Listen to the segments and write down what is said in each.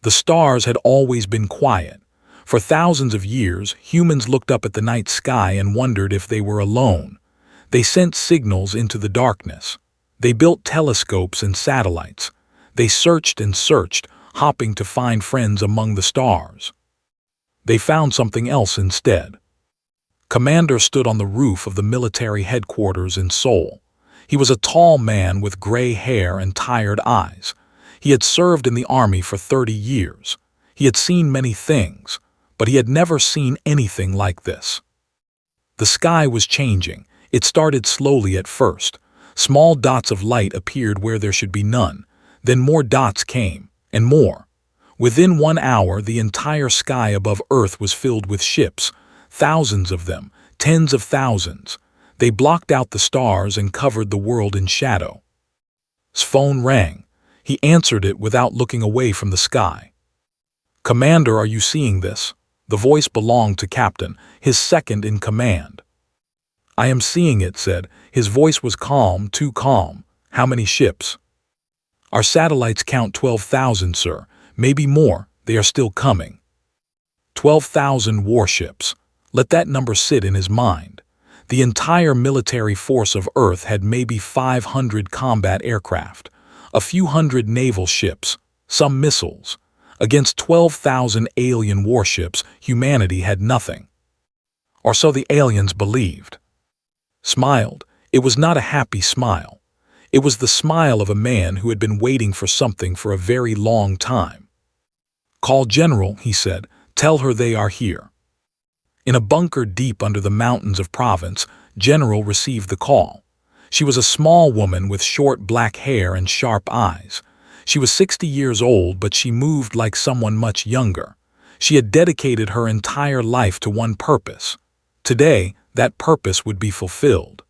The stars had always been quiet. For thousands of years, humans looked up at the night sky and wondered if they were alone. They sent signals into the darkness. They built telescopes and satellites. They searched and searched, hoping to find friends among the stars. They found something else instead. Commander stood on the roof of the military headquarters in Seoul. He was a tall man with gray hair and tired eyes. He had served in the army for 30 years. He had seen many things, but he had never seen anything like this. The sky was changing. It started slowly at first. Small dots of light appeared where there should be none. Then more dots came, and more. Within 1 hour, the entire sky above Earth was filled with ships, thousands of them, tens of thousands. They blocked out the stars and covered the world in shadow. His phone rang. He answered it without looking away from the sky. "Commander, are you seeing this?" The voice belonged to Captain, his second in command. "I am seeing it," said. His voice was calm, too calm. "How many ships?" "Our satellites count 12,000, sir. Maybe more. They are still coming." 12,000 warships. Let that number sit in his mind. The entire military force of Earth had maybe 500 combat aircraft, a few hundred naval ships, some missiles. Against 12,000 alien warships, humanity had nothing. Or so the aliens believed. Smiled. It was not a happy smile. It was the smile of a man who had been waiting for something for a very long time. "Call General," he said. "Tell her they are here." In a bunker deep under the mountains of Provence, General received the call. She was a small woman with short black hair and sharp eyes. She was 60 years old, but she moved like someone much younger. She had dedicated her entire life to one purpose. Today, that purpose would be fulfilled.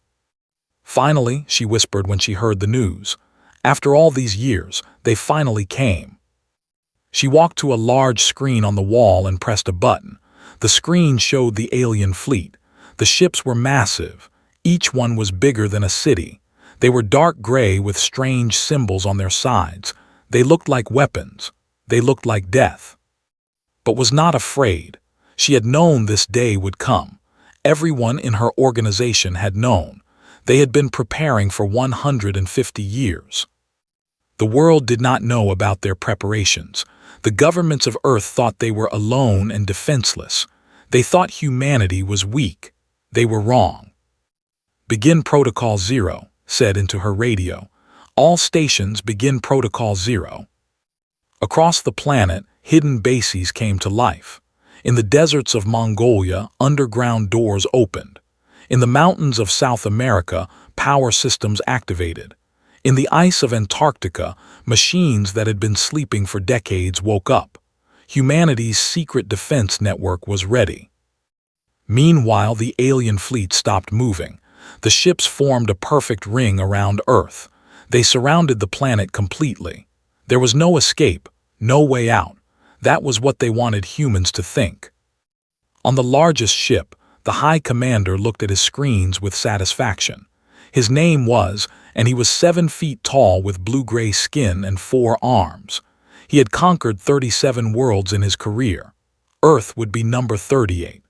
"Finally," she whispered when she heard the news. "After all these years, they finally came." She walked to a large screen on the wall and pressed a button. The screen showed the alien fleet. The ships were massive. Each one was bigger than a city. They were dark gray with strange symbols on their sides. They looked like weapons. They looked like death. But was not afraid. She had known this day would come. Everyone in her organization had known. They had been preparing for 150 years. The world did not know about their preparations. The governments of Earth thought they were alone and defenseless. They thought humanity was weak. They were wrong. "Begin Protocol 0, said into her radio. "All stations begin Protocol 0. Across the planet, hidden bases came to life. In the deserts of Mongolia, underground doors opened. In the mountains of South America, power systems activated. In the ice of Antarctica, machines that had been sleeping for decades woke up. Humanity's secret defense network was ready. Meanwhile, the alien fleet stopped moving. The ships formed a perfect ring around Earth. They surrounded the planet completely. There was no escape, no way out. That was what they wanted humans to think. On the largest ship, the High Commander looked at his screens with satisfaction. His name was, and he was 7 feet tall with blue-gray skin and 4 arms. He had conquered 37 worlds in his career. Earth would be number 38.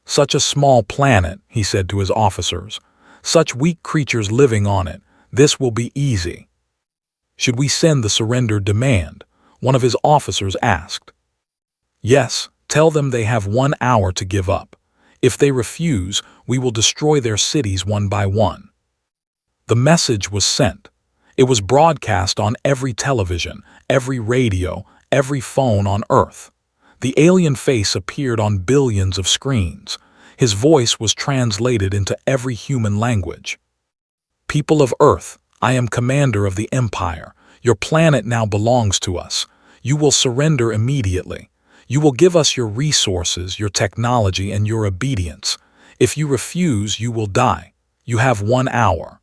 "Such a small planet," he said to his officers. "Such weak creatures living on it. This will be easy." "Should we send the surrender demand?" one of his officers asked. "Yes, tell them they have 1 hour to give up. If they refuse, we will destroy their cities one by one." The message was sent. It was broadcast on every television, every radio, every phone on Earth. The alien face appeared on billions of screens. His voice was translated into every human language. "People of Earth, I am commander of the Empire. Your planet now belongs to us. You will surrender immediately. You will give us your resources, your technology, and your obedience. If you refuse, you will die. You have 1 hour."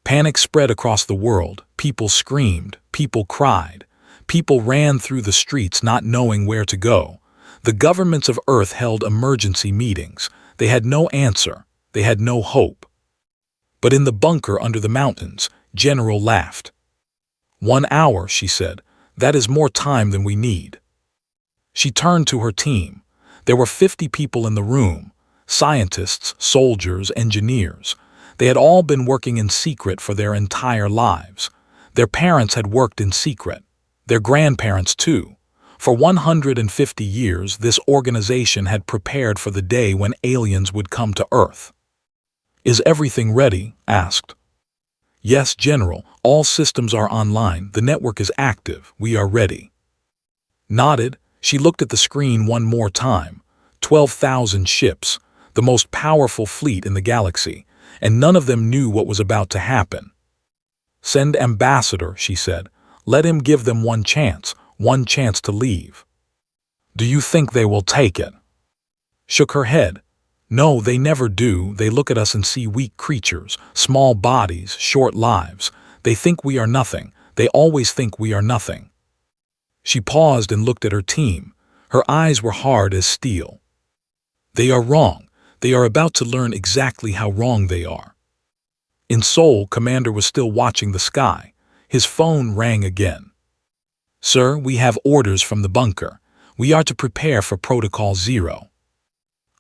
Panic spread across the world. People screamed. People cried. People ran through the streets not knowing where to go. The governments of Earth held emergency meetings. They had no answer. They had no hope. But in the bunker under the mountains, General laughed. 1 hour, she said. That is more time than we need. She turned to her team. There were 50 people in the room, scientists, soldiers, engineers. They had all been working in secret for their entire lives. Their parents had worked in secret. Their grandparents too. For 150 years, this organization had prepared for the day when aliens would come to Earth. "Is everything ready?" asked. "Yes, General. All systems are online. The network is active. We are ready." Nodded, she looked at the screen one more time. 12,000 ships, the most powerful fleet in the galaxy, and none of them knew what was about to happen. "Send Ambassador," she said. "Let him give them one chance to leave." "Do you think they will take it?" Shook her head. "No, they never do. They look at us and see weak creatures, small bodies, short lives. They think we are nothing. They always think we are nothing." She paused and looked at her team. Her eyes were hard as steel. "They are wrong. They are about to learn exactly how wrong they are." In Seoul, Commander was still watching the sky. His phone rang again. "Sir, we have orders from the bunker. We are to prepare for Protocol 0.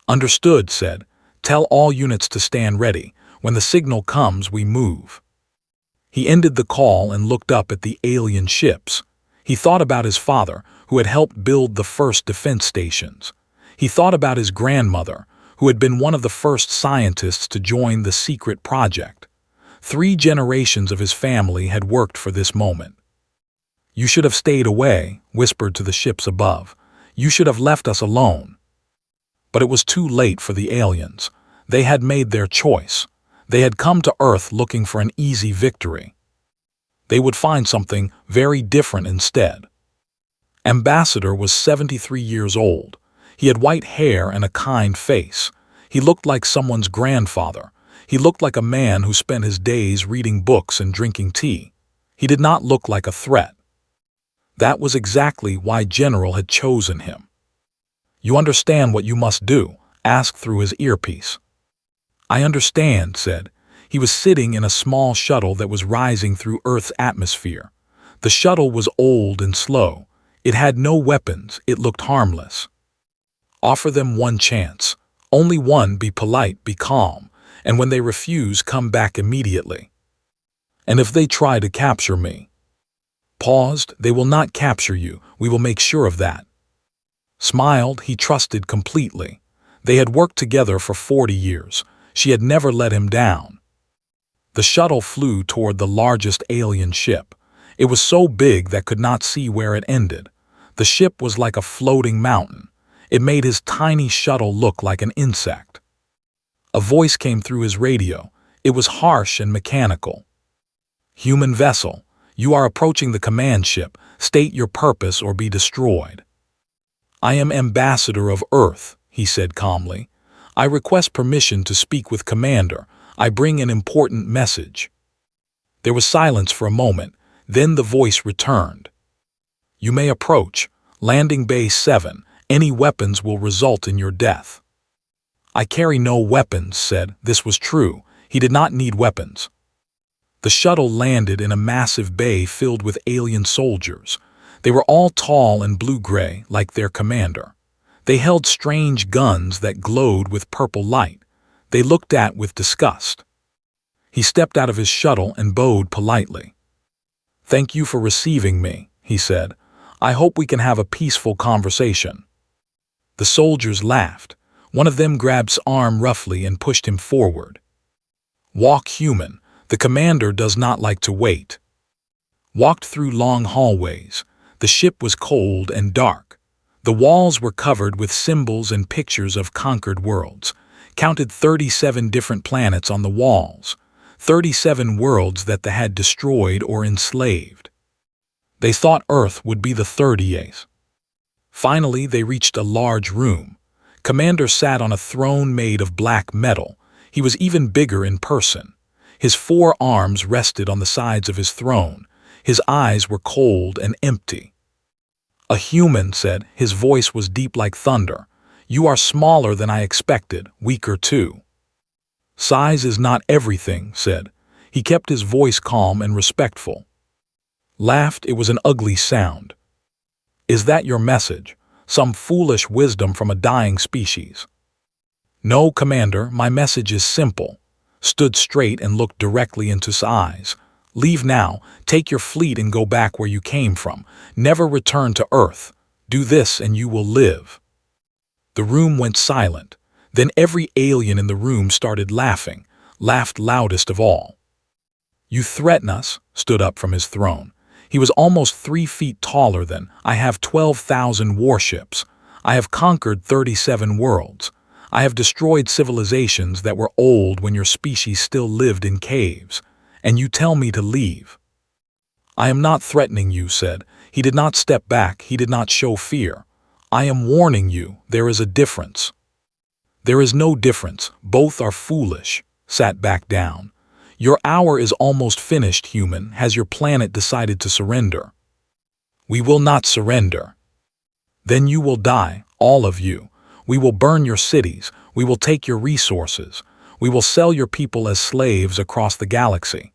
"Understood," said. "Tell all units to stand ready. When the signal comes, we move." He ended the call and looked up at the alien ships. He thought about his father, who had helped build the first defense stations. He thought about his grandmother, who had been one of the first scientists to join the secret project. 3 generations of his family had worked for this moment. "You should have stayed away," whispered to the ships above. "You should have left us alone." But it was too late for the aliens. They had made their choice. They had come to Earth looking for an easy victory. They would find something very different instead. Ambassador was 73 years old. He had white hair and a kind face. He looked like someone's grandfather. He looked like a man who spent his days reading books and drinking tea. He did not look like a threat. That was exactly why General had chosen him. "You understand what you must do?" asked through his earpiece. "I understand," said. He was sitting in a small shuttle that was rising through Earth's atmosphere. The shuttle was old and slow. It had no weapons. It looked harmless. "Offer them one chance. Only one. Be polite, be calm, and when they refuse, come back immediately. And if they try to capture me..." Paused. "They will not capture you. We will make sure of that." Smiled. He trusted completely. They had worked together for 40 years. She had never let him down. The shuttle flew toward the largest alien ship. It was so big that could not see where it ended. The ship was like a floating mountain. It made his tiny shuttle look like an insect. A voice came through his radio. It was harsh and mechanical. "Human vessel, you are approaching the command ship. State your purpose or be destroyed." "I am Ambassador of Earth," he said calmly. "I request permission to speak with Commander. I bring an important message." There was silence for a moment. Then the voice returned. "You may approach. Landing Bay 7. Any weapons will result in your death." "I carry no weapons," said. This was true. He did not need weapons. The shuttle landed in a massive bay filled with alien soldiers. They were all tall and blue-gray, like their commander. They held strange guns that glowed with purple light. They looked at with disgust. He stepped out of his shuttle and bowed politely. "Thank you for receiving me," he said. "I hope we can have a peaceful conversation." The soldiers laughed. One of them grabbed his arm roughly and pushed him forward. "Walk, human. The commander does not like to wait." Walked through long hallways. The ship was cold and dark. The walls were covered with symbols and pictures of conquered worlds. Counted 37 different planets on the walls. 37 worlds that they had destroyed or enslaved. They thought Earth would be the 38th. Finally, they reached a large room. Commander sat on a throne made of black metal. He was even bigger in person. His 4 arms rested on the sides of his throne. His eyes were cold and empty. "A human," said. His voice was deep like thunder. "You are smaller than I expected, weaker too." "Size is not everything," said. He kept his voice calm and respectful. Laughed, it was an ugly sound. Is that your message? Some foolish wisdom from a dying species? No, Commander, my message is simple. Stood straight and looked directly into his eyes. Leave now, take your fleet and go back where you came from. Never return to Earth. Do this and you will live. The room went silent. Then every alien in the room started laughing, laughed loudest of all. You threaten us, stood up from his throne. He was almost 3 feet taller than, I have 12,000 warships. I have conquered 37 worlds. I have destroyed civilizations that were old when your species still lived in caves. And you tell me to leave. I am not threatening you, said. He did not step back, he did not show fear. I am warning you, there is a difference. There is no difference, both are foolish. Sat back down. Your hour is almost finished, human. Has your planet decided to surrender? We will not surrender. Then you will die, all of you. We will burn your cities. We will take your resources. We will sell your people as slaves across the galaxy.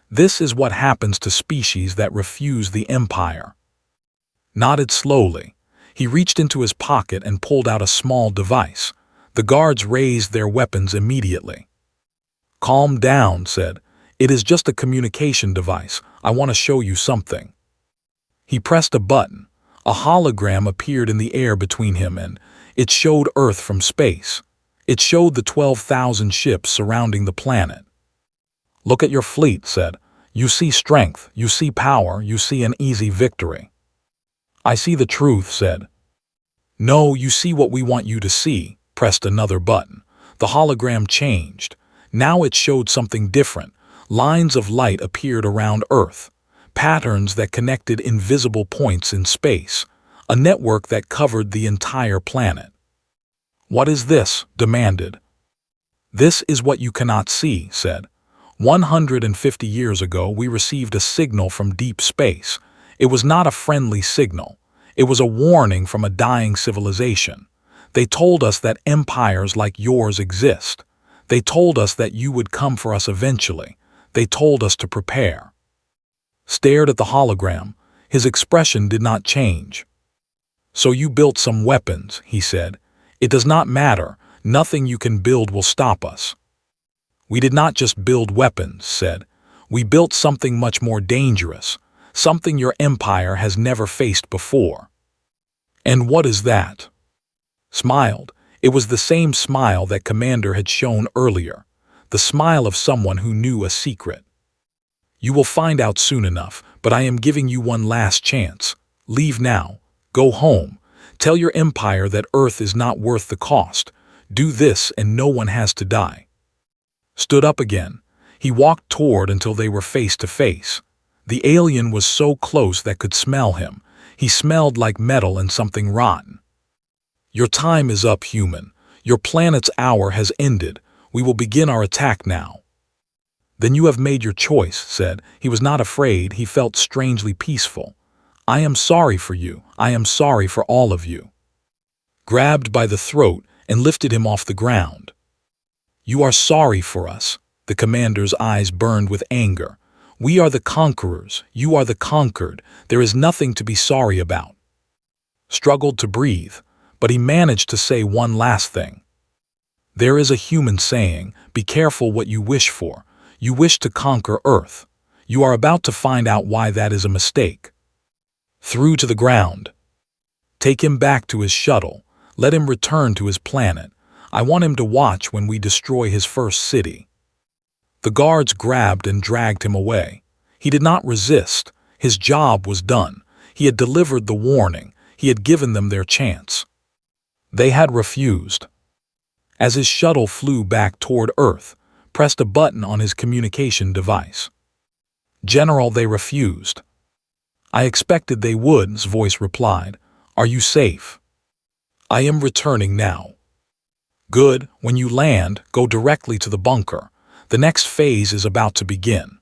This is what happens to species that refuse the Empire. Nodded slowly. He reached into his pocket and pulled out a small device. The guards raised their weapons immediately. Calm down, said. It is just a communication device. I want to show you something. He pressed a button. A hologram appeared in the air between him and it showed Earth from space. It showed the 12,000 ships surrounding the planet. Look at your fleet, said. You see strength, you see power, you see an easy victory. I see the truth, said. No, you see what we want you to see. Pressed another button. The hologram changed. Now it showed something different. Lines of light appeared around Earth. Patterns that connected invisible points in space. A network that covered the entire planet. What is this? Demanded. This is what you cannot see, said. 150 years ago we received a signal from deep space. It was not a friendly signal. It was a warning from a dying civilization. They told us that empires like yours exist. They told us that you would come for us eventually. They told us to prepare. Stared at the hologram. His expression did not change. So you built some weapons, he said. It does not matter. Nothing you can build will stop us. We did not just build weapons, said. We built something much more dangerous. Something your empire has never faced before. And what is that? Smiled. It was the same smile that Commander had shown earlier. The smile of someone who knew a secret. You will find out soon enough, but I am giving you one last chance. Leave now. Go home. Tell your empire that Earth is not worth the cost. Do this and no one has to die. Stood up again. He walked toward until they were face to face. The alien was so close that could smell him. He smelled like metal and something rotten. Your time is up, human. Your planet's hour has ended. We will begin our attack now. Then you have made your choice, said. He was not afraid. He felt strangely peaceful. I am sorry for you. I am sorry for all of you. Grabbed by the throat and lifted him off the ground. You are sorry for us. The commander's eyes burned with anger. We are the conquerors. You are the conquered. There is nothing to be sorry about. Struggled to breathe, but he managed to say one last thing. There is a human saying, be careful what you wish for. You wish to conquer Earth. You are about to find out why that is a mistake. Threw to the ground. Take him back to his shuttle. Let him return to his planet. I want him to watch when we destroy his first city. The guards grabbed and dragged him away. He did not resist. His job was done. He had delivered the warning. He had given them their chance. They had refused. As his shuttle flew back toward Earth, pressed a button on his communication device. General, they refused. I expected they would, his voice replied. Are you safe? I am returning now. Good. When you land, go directly to the bunker. The next phase is about to begin.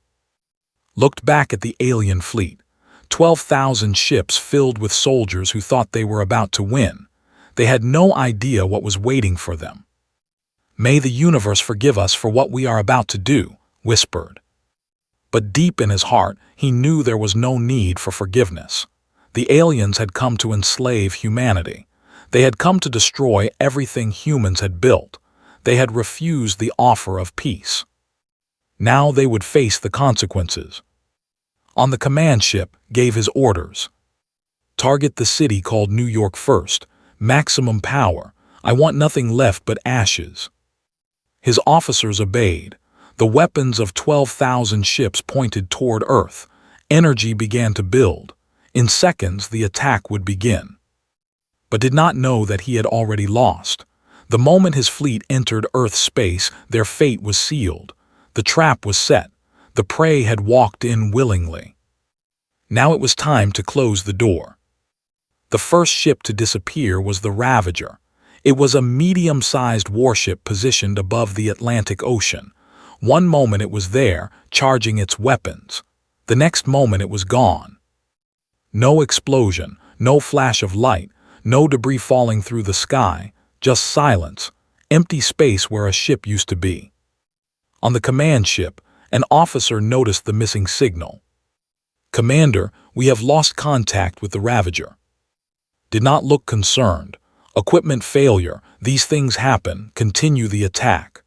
Looked back at the alien fleet. 12,000 ships filled with soldiers who thought they were about to win. They had no idea what was waiting for them. May the universe forgive us for what we are about to do, whispered. But deep in his heart, he knew there was no need for forgiveness. The aliens had come to enslave humanity. They had come to destroy everything humans had built. They had refused the offer of peace. Now they would face the consequences. On the command ship, gave his orders. Target the city called New York first. Maximum power. I want nothing left but ashes. His officers obeyed. The weapons of 12,000 ships pointed toward Earth. Energy began to build. In seconds, the attack would begin. But did not know that he had already lost. The moment his fleet entered Earth's space, their fate was sealed. The trap was set. The prey had walked in willingly. Now it was time to close the door. The first ship to disappear was the Ravager. It was a medium-sized warship positioned above the Atlantic Ocean. One moment it was there, charging its weapons. The next moment it was gone. No explosion, no flash of light, no debris falling through the sky, just silence, empty space where a ship used to be. On the command ship, an officer noticed the missing signal. "Commander, we have lost contact with the Ravager." Did not look concerned. "Equipment failure, these things happen, continue the attack."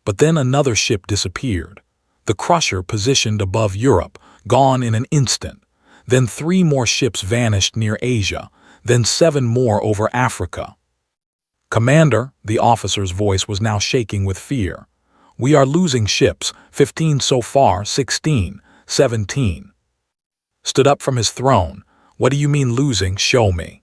But then another ship disappeared. The Crusher positioned above Europe, gone in an instant. Then 3 more ships vanished near Asia, then 7 more over Africa. "Commander," the officer's voice was now shaking with fear. "We are losing ships, 15 so far, 16, 17. Stood up from his throne. "What do you mean losing? Show me."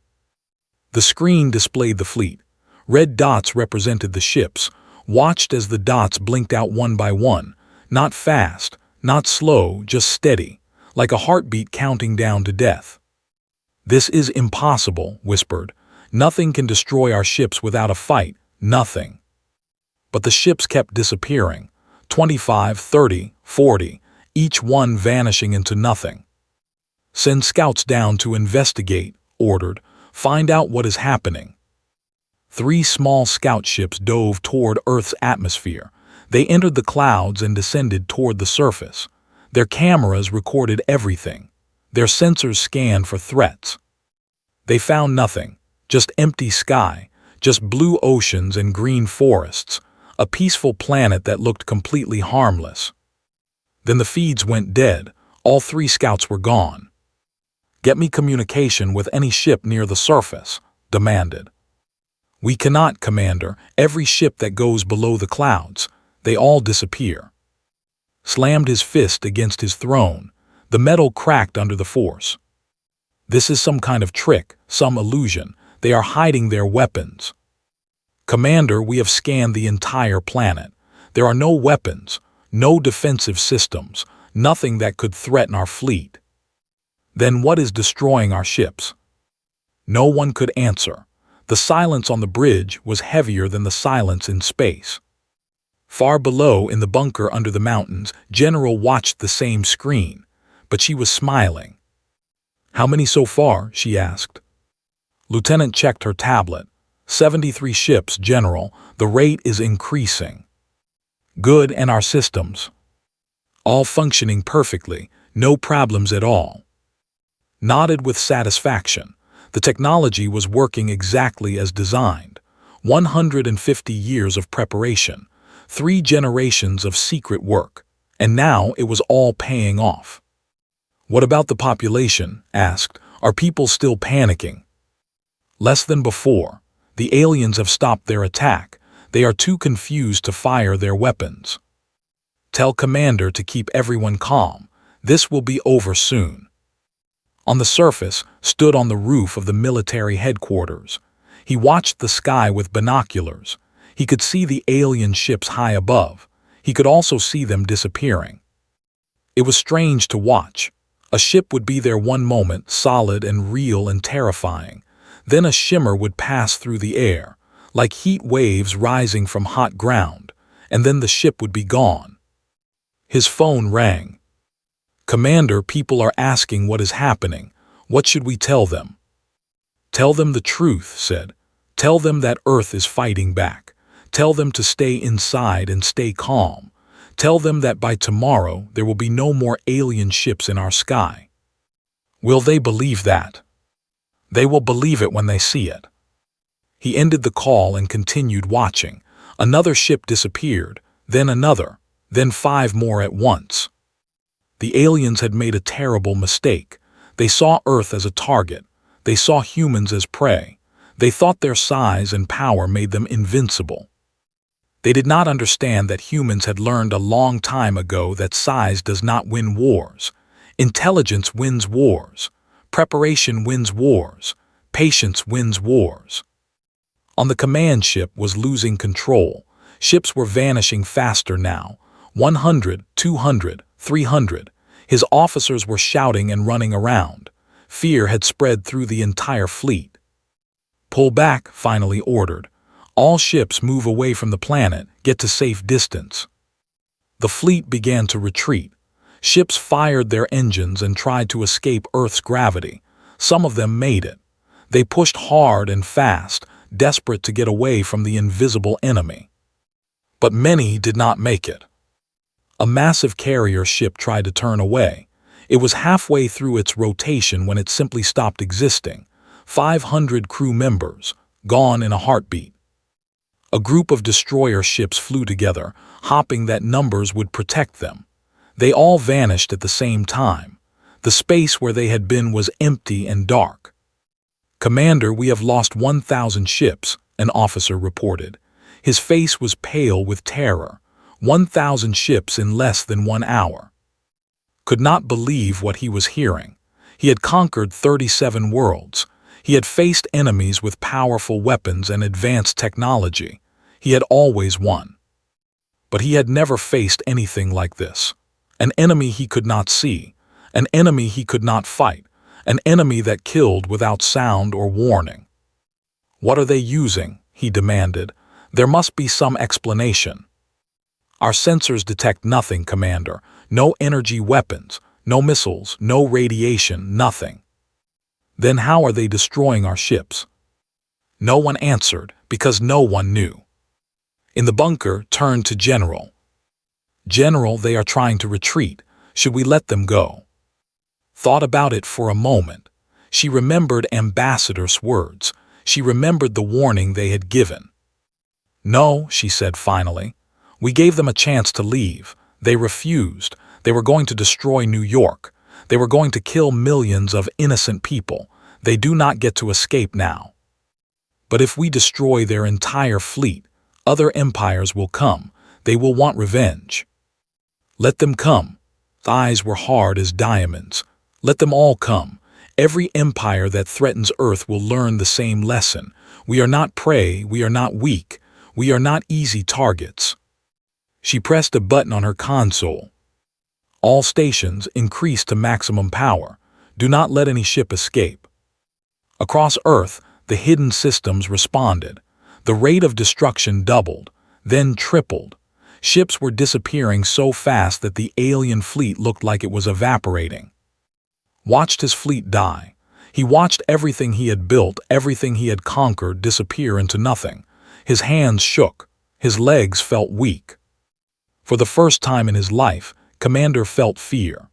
The screen displayed the fleet. Red dots represented the ships. Watched as the dots blinked out one by one. Not fast, not slow, just steady, like a heartbeat counting down to death. "This is impossible," whispered. "Nothing can destroy our ships without a fight, nothing." But the ships kept disappearing. 25, 30, 40, each one vanishing into nothing. "Send scouts down to investigate," ordered. "Find out what is happening." 3 small scout ships dove toward Earth's atmosphere. They entered the clouds and descended toward the surface. Their cameras recorded everything. Their sensors scanned for threats. They found nothing, just empty sky, just blue oceans and green forests, a peaceful planet that looked completely harmless. Then the feeds went dead. All 3 scouts were gone. "Get me communication with any ship near the surface," demanded. "We cannot, Commander. Every ship that goes below the clouds, they all disappear." Slammed his fist against his throne. The metal cracked under the force. "This is some kind of trick, some illusion. They are hiding their weapons." "Commander, we have scanned the entire planet. There are no weapons, no defensive systems, nothing that could threaten our fleet." "Then what is destroying our ships?" No one could answer. The silence on the bridge was heavier than the silence in space. Far below, in the bunker under the mountains, General watched the same screen, but she was smiling. "How many so far?" she asked. Lieutenant checked her tablet. 73 ships, General. The rate is increasing." "Good, and our systems?" "All functioning perfectly, no problems at all." Nodded with satisfaction. The technology was working exactly as designed. 150 years of preparation, 3 generations of secret work, and now it was all paying off. "What about the population?" asked. "Are people still panicking?" "Less than before. The aliens have stopped their attack. They are too confused to fire their weapons." "Tell Commander to keep everyone calm. This will be over soon." On the surface, stood on the roof of the military headquarters. He watched the sky with binoculars. He could see the alien ships high above. He could also see them disappearing. It was strange to watch. A ship would be there one moment, solid and real and terrifying. Then a shimmer would pass through the air, like heat waves rising from hot ground, and then the ship would be gone. His phone rang. "Commander, people are asking what is happening. What should we tell them?" "Tell them the truth," said. "Tell them that Earth is fighting back. Tell them to stay inside and stay calm. Tell them that by tomorrow there will be no more alien ships in our sky. Will they believe that? They will believe it when they see it. He ended the call and continued watching. Another ship disappeared, then another, then 5 more at once. The aliens had made a terrible mistake. They saw Earth as a target. They saw humans as prey. They thought their size and power made them invincible. They did not understand that humans had learned a long time ago that size does not win wars. Intelligence wins wars. Preparation wins wars. Patience wins wars. On the command ship was losing control. Ships were vanishing faster now. 100, 200, 300. His officers were shouting and running around. Fear had spread through the entire fleet. Pull back, finally ordered. All ships move away from the planet, get to safe distance. The fleet began to retreat. Ships fired their engines and tried to escape Earth's gravity. Some of them made it. They pushed hard and fast, desperate to get away from the invisible enemy. But many did not make it. A massive carrier ship tried to turn away. It was halfway through its rotation when it simply stopped existing. 500 crew members, gone in a heartbeat. A group of destroyer ships flew together, hoping that numbers would protect them. They all vanished at the same time. The space where they had been was empty and dark. "Commander, we have lost 1,000 ships," an officer reported. His face was pale with terror. 1,000 ships in less than 1 hour. Could not believe what he was hearing. He had conquered 37 worlds. He had faced enemies with powerful weapons and advanced technology. He had always won. But he had never faced anything like this. An enemy he could not see. An enemy he could not fight. An enemy that killed without sound or warning. "What are they using?" he demanded. "There must be some explanation." "Our sensors detect nothing, Commander. No energy weapons, no missiles, no radiation, nothing." "Then how are they destroying our ships?" No one answered, because no one knew. In the bunker, turned to General. "General, they are trying to retreat. Should we let them go?" Thought about it for a moment. She remembered Ambassador's words. She remembered the warning they had given. "No," she said finally. "We gave them a chance to leave. They refused. They were going to destroy New York. They were going to kill millions of innocent people. They do not get to escape now. But if we destroy their entire fleet, other empires will come. They will want revenge. Let them come." His eyes were hard as diamonds. "Let them all come. Every empire that threatens Earth will learn the same lesson. We are not prey. We are not weak. We are not easy targets." She pressed a button on her console. "All stations, increase to maximum power. Do not let any ship escape." Across Earth, the hidden systems responded. The rate of destruction doubled, then tripled. Ships were disappearing so fast that the alien fleet looked like it was evaporating. Watched his fleet die. He watched everything he had built, everything he had conquered, disappear into nothing. His hands shook. His legs felt weak. For the first time in his life, Commander felt fear.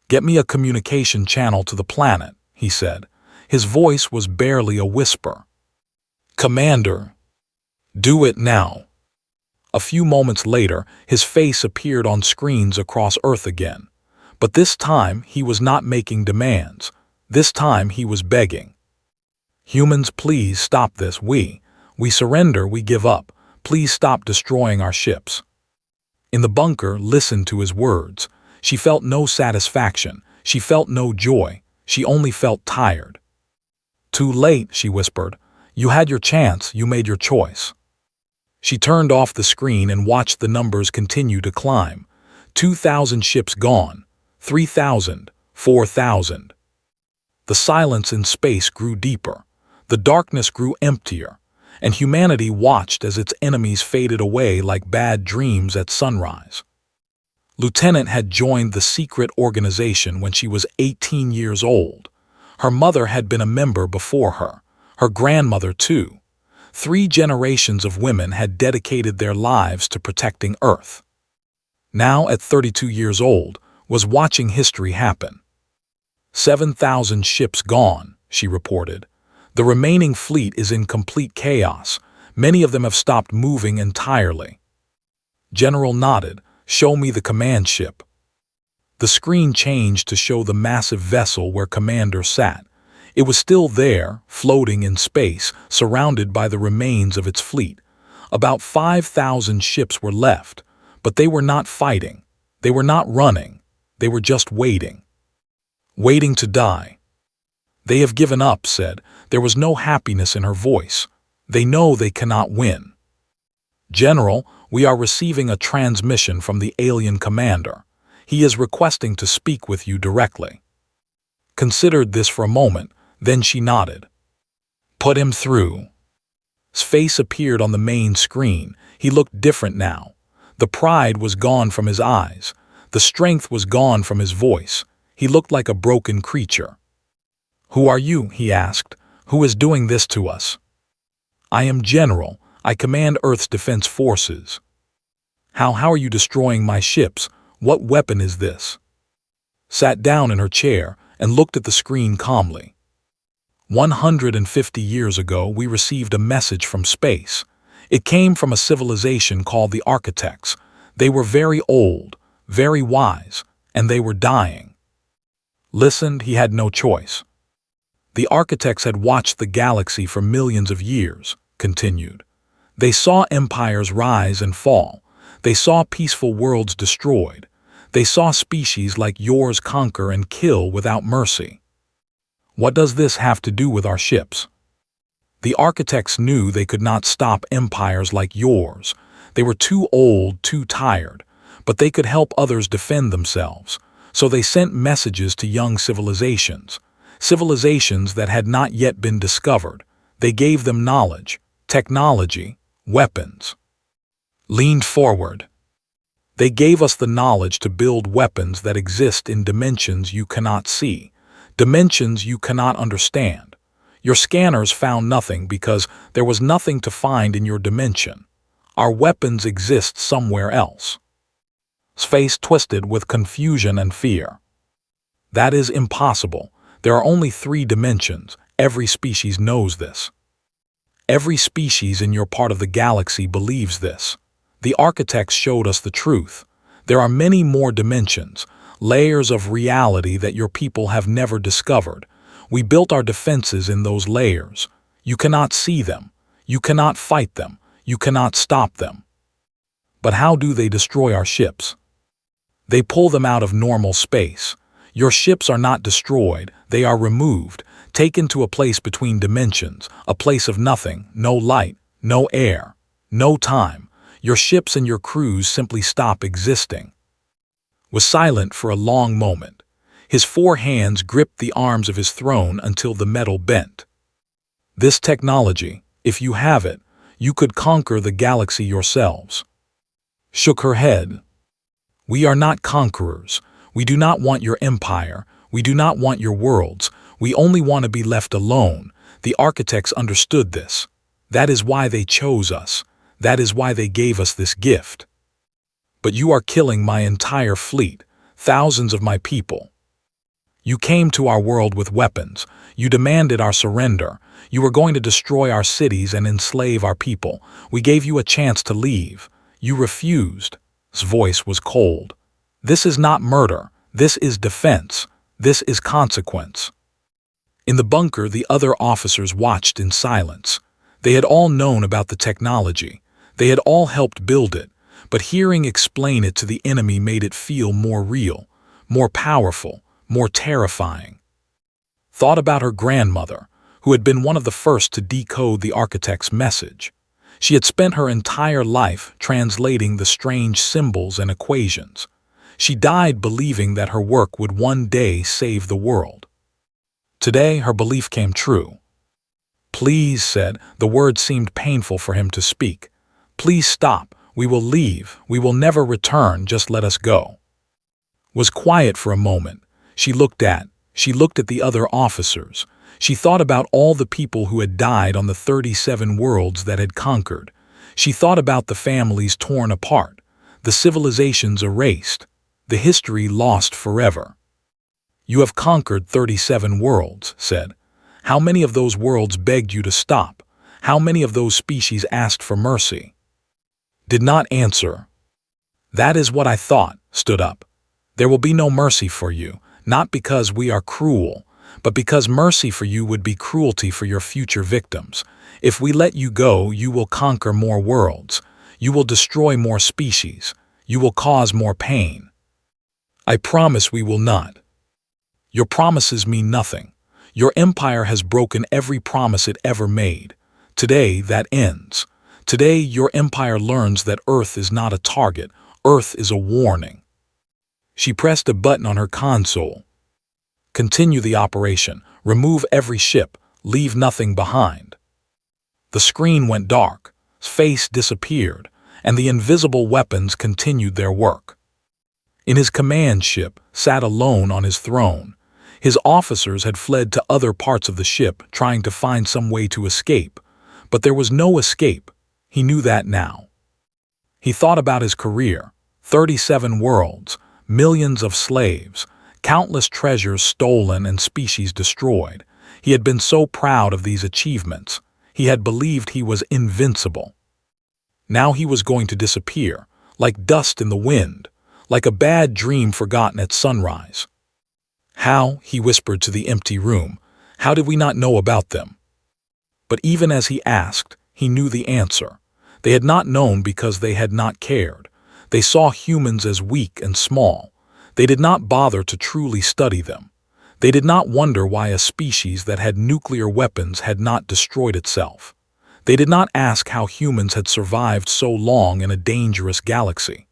"Get me a communication channel to the planet," he said. His voice was barely a whisper. "Commander, do it now." A few moments later, his face appeared on screens across Earth again. But this time, he was not making demands. This time, he was begging. "Humans, please stop this. We surrender, we give up. Please stop destroying our ships." In the bunker, listened to his words. She felt no satisfaction. She felt no joy. She only felt tired. "Too late," she whispered. "You had your chance. You made your choice." She turned off the screen and watched the numbers continue to climb. 2,000 ships gone. 3,000. 4,000. The silence in space grew deeper. The darkness grew emptier. And humanity watched as its enemies faded away like bad dreams at sunrise. Lieutenant had joined the secret organization when she was 18 years old. Her mother had been a member before her. Her grandmother, too. 3 generations of women had dedicated their lives to protecting Earth. now at 32 years old, was watching history happen. 7,000 ships gone, she reported. The remaining fleet is in complete chaos. Many of them have stopped moving entirely. General nodded. Show me the command ship. The screen changed to show the massive vessel where Commander sat. It was still there, floating in space, surrounded by the remains of its fleet. About 5,000 ships were left, but they were not fighting. They were not running. They were just waiting. Waiting to die. They have given up, said. There was no happiness in her voice. They know they cannot win. General, we are receiving a transmission from the alien commander. He is requesting to speak with you directly. Considered this for a moment, then she nodded. Put him through. His face appeared on the main screen. He looked different now. The pride was gone from his eyes. The strength was gone from his voice. He looked like a broken creature. Who are you? He asked. Who is doing this to us? I am General. I command Earth's defense forces. How are you destroying my ships? What weapon is this? Sat down in her chair and looked at the screen calmly. 150 years ago, we received a message from space. It came from a civilization called the Architects. They were very old, very wise, and they were dying. Listened, he had no choice. The Architects had watched the galaxy for millions of years, continued. They saw empires rise and fall. They saw peaceful worlds destroyed. They saw species like yours conquer and kill without mercy. What does this have to do with our ships? The Architects knew they could not stop empires like yours. They were too old, too tired, but they could help others defend themselves. So they sent messages to young civilizations, civilizations that had not yet been discovered. They gave them knowledge, technology, weapons. Leaned forward. They gave us the knowledge to build weapons that exist in dimensions you cannot see, dimensions you cannot understand. Your scanners found nothing because there was nothing to find in your dimension. Our weapons exist somewhere else. His face twisted with confusion and fear. That is impossible. There are only 3 dimensions. Every species knows this. Every species in your part of the galaxy believes this. The Architects showed us the truth. There are many more dimensions, layers of reality that your people have never discovered. We built our defenses in those layers. You cannot see them. You cannot fight them. You cannot stop them. But how do they destroy our ships? They pull them out of normal space. Your ships are not destroyed. They are removed, taken to a place between dimensions, a place of nothing, no light, no air, no time. Your ships and your crews simply stop existing. Was silent for a long moment. His 4 hands gripped the arms of his throne until the metal bent. This technology, if you have it, you could conquer the galaxy yourselves. Shook her head. We are not conquerors. We do not want your empire. We do not want your worlds. We only want to be left alone. The Architects understood this. That is why they chose us. That is why they gave us this gift. But you are killing my entire fleet, thousands of my people. You came to our world with weapons. You demanded our surrender. You were going to destroy our cities and enslave our people. We gave you a chance to leave. You refused. His voice was cold. This is not murder. This is defense. This is consequence. In the bunker, the other officers watched in silence. They had all known about the technology. They had all helped build it, but hearing explain it to the enemy made it feel more real, more powerful, more terrifying. Thought about her grandmother, who had been one of the first to decode the Architect's message. She had spent her entire life translating the strange symbols and equations. She died believing that her work would one day save the world. Today, her belief came true. Please, said, the word seemed painful for him to speak. Please stop. We will leave. We will never return. Just let us go. Was quiet for a moment. She looked at the other officers. She thought about all the people who had died on the 37 worlds that had conquered. She thought about the families torn apart, the civilizations erased, the history lost forever. You have conquered 37 worlds, said. How many of those worlds begged you to stop? How many of those species asked for mercy? Did not answer. That is what I thought, stood up. There will be no mercy for you, not because we are cruel, but because mercy for you would be cruelty for your future victims. If we let you go, you will conquer more worlds. You will destroy more species. You will cause more pain. I promise we will not. Your promises mean nothing. Your empire has broken every promise it ever made. Today, that ends. Today, your empire learns that Earth is not a target. Earth is a warning. She pressed a button on her console. Continue the operation. Remove every ship. Leave nothing behind. The screen went dark. Face disappeared, and the invisible weapons continued their work. In his command ship, sat alone on his throne. His officers had fled to other parts of the ship, trying to find some way to escape. But there was no escape. He knew that now. He thought about his career. 37 worlds, millions of slaves, countless treasures stolen and species destroyed. He had been so proud of these achievements. He had believed he was invincible. Now he was going to disappear, like dust in the wind, like a bad dream forgotten at sunrise. How, he whispered to the empty room, how did we not know about them? But even as he asked, he knew the answer. They had not known because they had not cared. They saw humans as weak and small. They did not bother to truly study them. They did not wonder why a species that had nuclear weapons had not destroyed itself. They did not ask how humans had survived so long in a dangerous galaxy.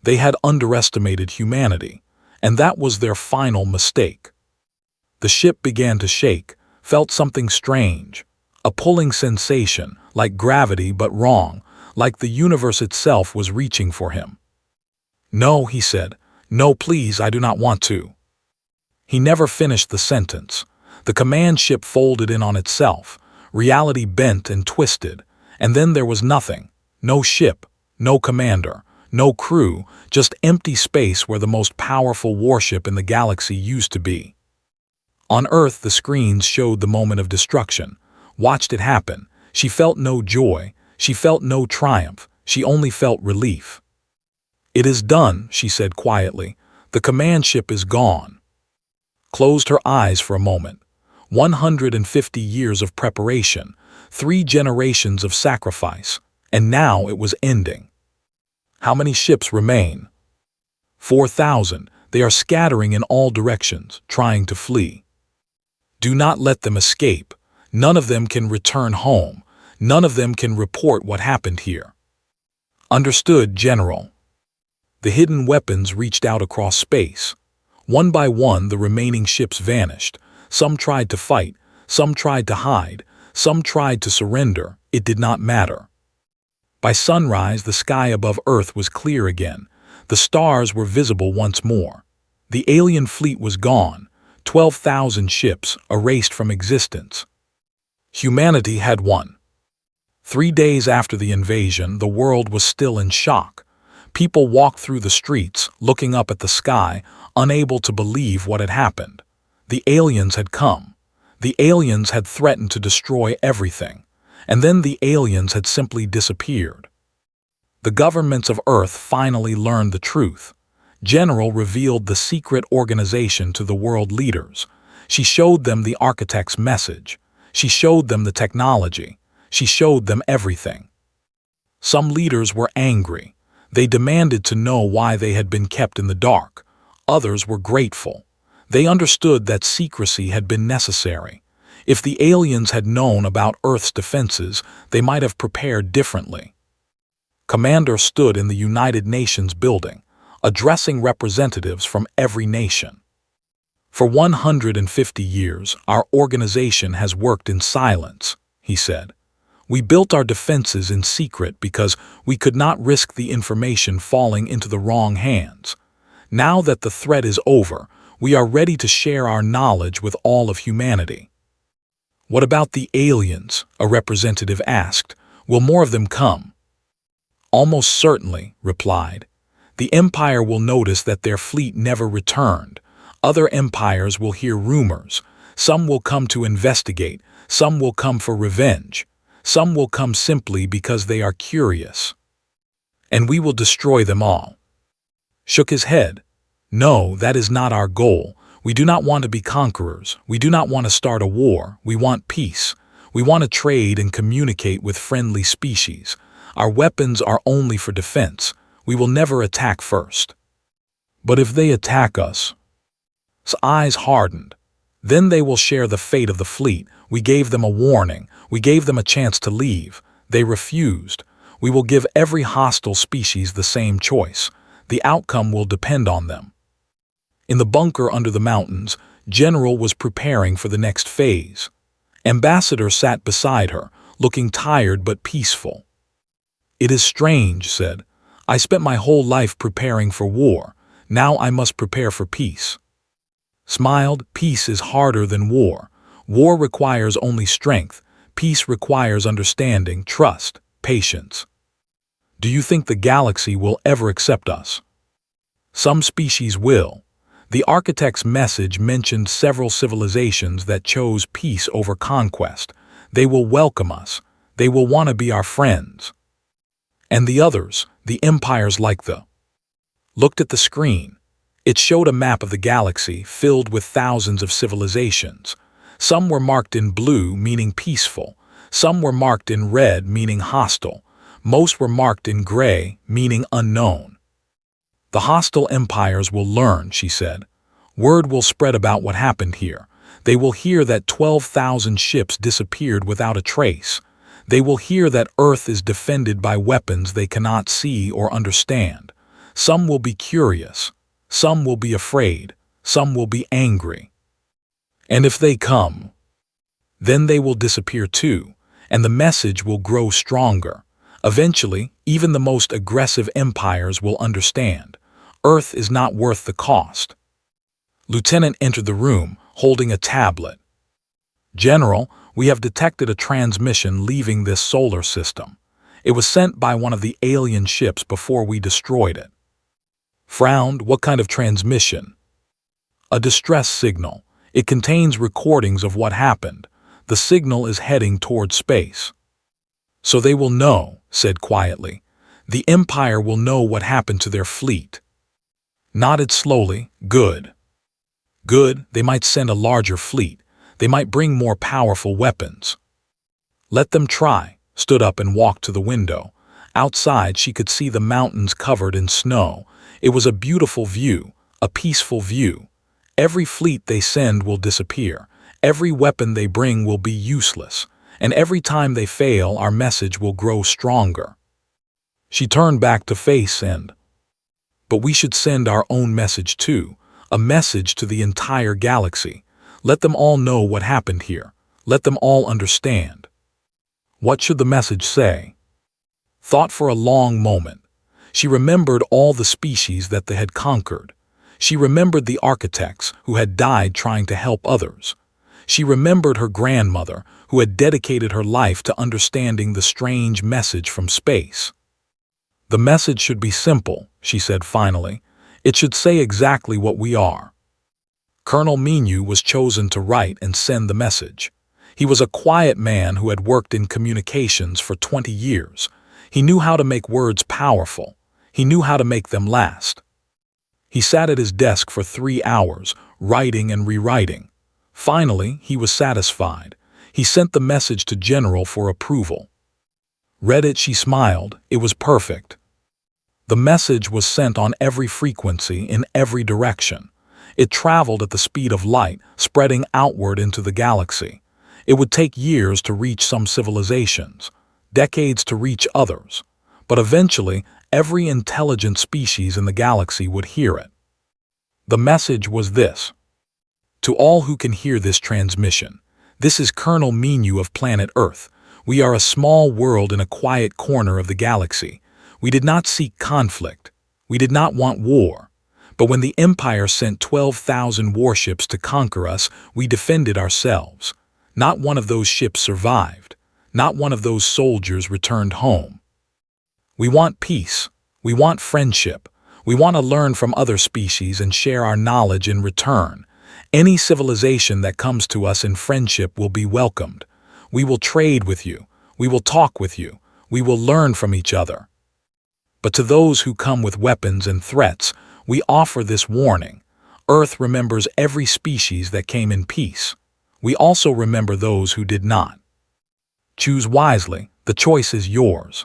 They had underestimated humanity, and that was their final mistake. The ship began to shake, felt something strange, a pulling sensation, like gravity but wrong, like the universe itself was reaching for him. No, he said. No, please, I do not want to. He never finished the sentence. The command ship folded in on itself. Reality bent and twisted. And then there was nothing. No ship, no commander, no crew, just empty space where the most powerful warship in the galaxy used to be. On Earth, the screens showed the moment of destruction. Watched it happen. She felt no joy. She felt no triumph. She only felt relief. It is done, she said quietly. The command ship is gone. Closed her eyes for a moment. 150 years of preparation, 3 generations of sacrifice, and now it was ending. How many ships remain? 4,000. They are scattering in all directions, trying to flee. Do not let them escape. None of them can return home. None of them can report what happened here. Understood, General. The hidden weapons reached out across space. One by one, the remaining ships vanished. Some tried to fight, some tried to hide, some tried to surrender. It did not matter. By sunrise, the sky above Earth was clear again. The stars were visible once more. The alien fleet was gone. 12,000 ships erased from existence. Humanity had won. 3 days after the invasion, the world was still in shock. People walked through the streets, looking up at the sky, unable to believe what had happened. The aliens had come. The aliens had threatened to destroy everything. And then the aliens had simply disappeared. The governments of Earth finally learned the truth. General revealed the secret organization to the world leaders. She showed them the architect's message. She showed them the technology. She showed them everything. Some leaders were angry. They demanded to know why they had been kept in the dark. Others were grateful. They understood that secrecy had been necessary. If the aliens had known about Earth's defenses, they might have prepared differently. Commander stood in the United Nations building, addressing representatives from every nation. For 150 years, our organization has worked in silence, he said. We built our defenses in secret because we could not risk the information falling into the wrong hands. Now that the threat is over, we are ready to share our knowledge with all of humanity. What about the aliens? A representative asked. Will more of them come? Almost certainly, replied. The Empire will notice that their fleet never returned. Other empires will hear rumors. Some will come to investigate. Some will come for revenge. Some will come simply because they are curious. And we will destroy them all. Shook his head. No, that is not our goal. We do not want to be conquerors. We do not want to start a war. We want peace. We want to trade and communicate with friendly species. Our weapons are only for defense. We will never attack first. But if they attack us? His eyes hardened. Then they will share the fate of the fleet. We gave them a warning. We gave them a chance to leave. They refused. We will give every hostile species the same choice. The outcome will depend on them. In the bunker under the mountains, General was preparing for the next phase. Ambassador sat beside her, looking tired but peaceful. It is strange, said. I spent my whole life preparing for war. Now I must prepare for peace. Smiled, peace is harder than war. War requires only strength. Peace requires understanding, trust, patience. Do you think the galaxy will ever accept us? Some species will. The architect's message mentioned several civilizations that chose peace over conquest. They will welcome us. They will want to be our friends. And the others, the empires like looked at the screen. It showed a map of the galaxy filled with thousands of civilizations. Some were marked in blue, meaning peaceful. Some were marked in red, meaning hostile. Most were marked in gray, meaning unknown. The hostile empires will learn, she said. Word will spread about what happened here. They will hear that 12,000 ships disappeared without a trace. They will hear that Earth is defended by weapons they cannot see or understand. Some will be curious. Some will be afraid. Some will be angry. And if they come, then they will disappear too, and the message will grow stronger. Eventually, even the most aggressive empires will understand. Earth is not worth the cost. Lieutenant entered the room, holding a tablet. General, we have detected a transmission leaving this solar system. It was sent by one of the alien ships before we destroyed it. Frowned, what kind of transmission? A distress signal. It contains recordings of what happened. The signal is heading toward space. So they will know, said quietly. The Empire will know what happened to their fleet. Nodded slowly. Good. Good, they might send a larger fleet. They might bring more powerful weapons. Let them try. Stood up and walked to the window. Outside she could see the mountains covered in snow. It was a beautiful view, a peaceful view. Every fleet they send will disappear. Every weapon they bring will be useless. And every time they fail, our message will grow stronger. She turned back to face but we should send our own message too, a message to the entire galaxy. Let them all know what happened here. Let them all understand. What should the message say? Thought for a long moment. She remembered all the species that they had conquered. She remembered the architects who had died trying to help others. She remembered her grandmother who had dedicated her life to understanding the strange message from space. The message should be simple, she said finally. It should say exactly what we are. Colonel Menu was chosen to write and send the message. He was a quiet man who had worked in communications for 20 years. He knew how to make words powerful. He knew how to make them last. He sat at his desk for 3 hours, writing and rewriting. Finally, he was satisfied. He sent the message to General for approval. Read it, she smiled. It was perfect. The message was sent on every frequency in every direction. It traveled at the speed of light, spreading outward into the galaxy. It would take years to reach some civilizations, decades to reach others, but eventually every intelligent species in the galaxy would hear it. The message was this. To all who can hear this transmission, this is Colonel Menu of planet Earth. We are a small world in a quiet corner of the galaxy. We did not seek conflict. We did not want war. But when the Empire sent 12,000 warships to conquer us, we defended ourselves. Not one of those ships survived. Not one of those soldiers returned home. We want peace. We want friendship. We want to learn from other species and share our knowledge in return. Any civilization that comes to us in friendship will be welcomed. We will trade with you. We will talk with you. We will learn from each other. But to those who come with weapons and threats, we offer this warning. Earth remembers every species that came in peace. We also remember those who did not. Choose wisely. The choice is yours.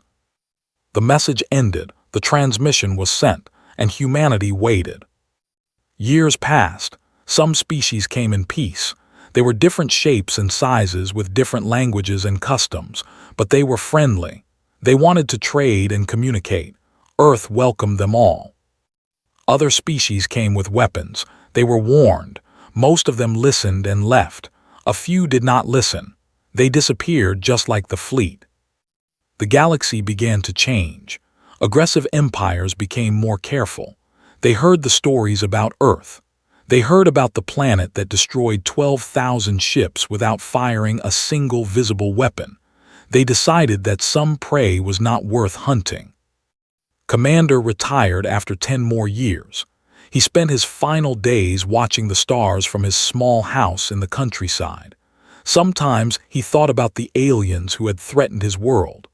The message ended, the transmission was sent, and humanity waited. Years passed. Some species came in peace. They were different shapes and sizes with different languages and customs, but they were friendly. They wanted to trade and communicate. Earth welcomed them all. Other species came with weapons. They were warned. Most of them listened and left. A few did not listen. They disappeared just like the fleet. The galaxy began to change. Aggressive empires became more careful. They heard the stories about Earth. They heard about the planet that destroyed 12,000 ships without firing a single visible weapon. They decided that some prey was not worth hunting. Commander retired after 10 more years. He spent his final days watching the stars from his small house in the countryside. Sometimes he thought about the aliens who had threatened his world.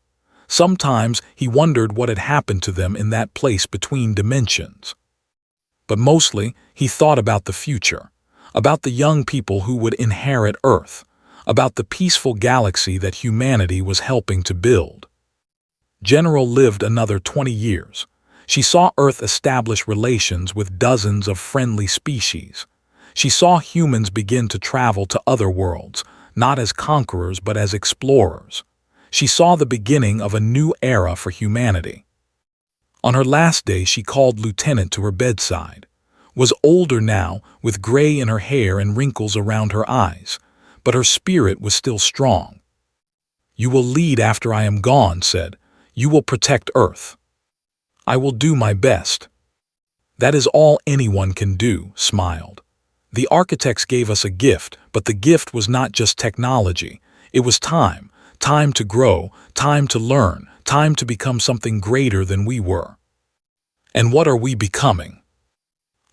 Sometimes he wondered what had happened to them in that place between dimensions. But mostly he thought about the future, about the young people who would inherit Earth, about the peaceful galaxy that humanity was helping to build. General lived another 20 years. She saw Earth establish relations with dozens of friendly species. She saw humans begin to travel to other worlds, not as conquerors but as explorers. She saw the beginning of a new era for humanity. On her last day, she called Lieutenant to her bedside. Was older now, with gray in her hair and wrinkles around her eyes, but her spirit was still strong. "You will lead after I am gone," said. "You will protect Earth." "I will do my best." "That is all anyone can do," smiled. "The architects gave us a gift, but the gift was not just technology. It was time. Time to grow, time to learn, time to become something greater than we were." And what are we becoming?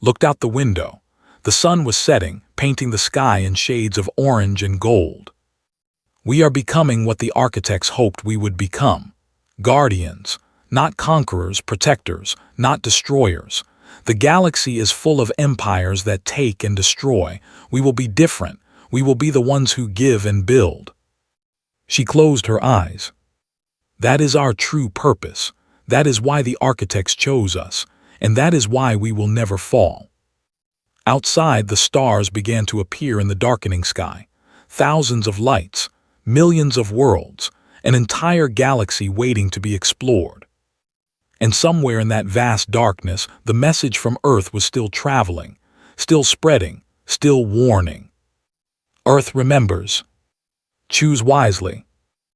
Looked out the window. The sun was setting, painting the sky in shades of orange and gold. We are becoming what the architects hoped we would become. Guardians, not conquerors, protectors, not destroyers. The galaxy is full of empires that take and destroy. We will be different. We will be the ones who give and build. She closed her eyes. That is our true purpose. That is why the architects chose us, and that is why we will never fall. Outside, the stars began to appear in the darkening sky. Thousands of lights, millions of worlds, an entire galaxy waiting to be explored. And somewhere in that vast darkness, the message from Earth was still traveling, still spreading, still warning. Earth remembers. Choose wisely.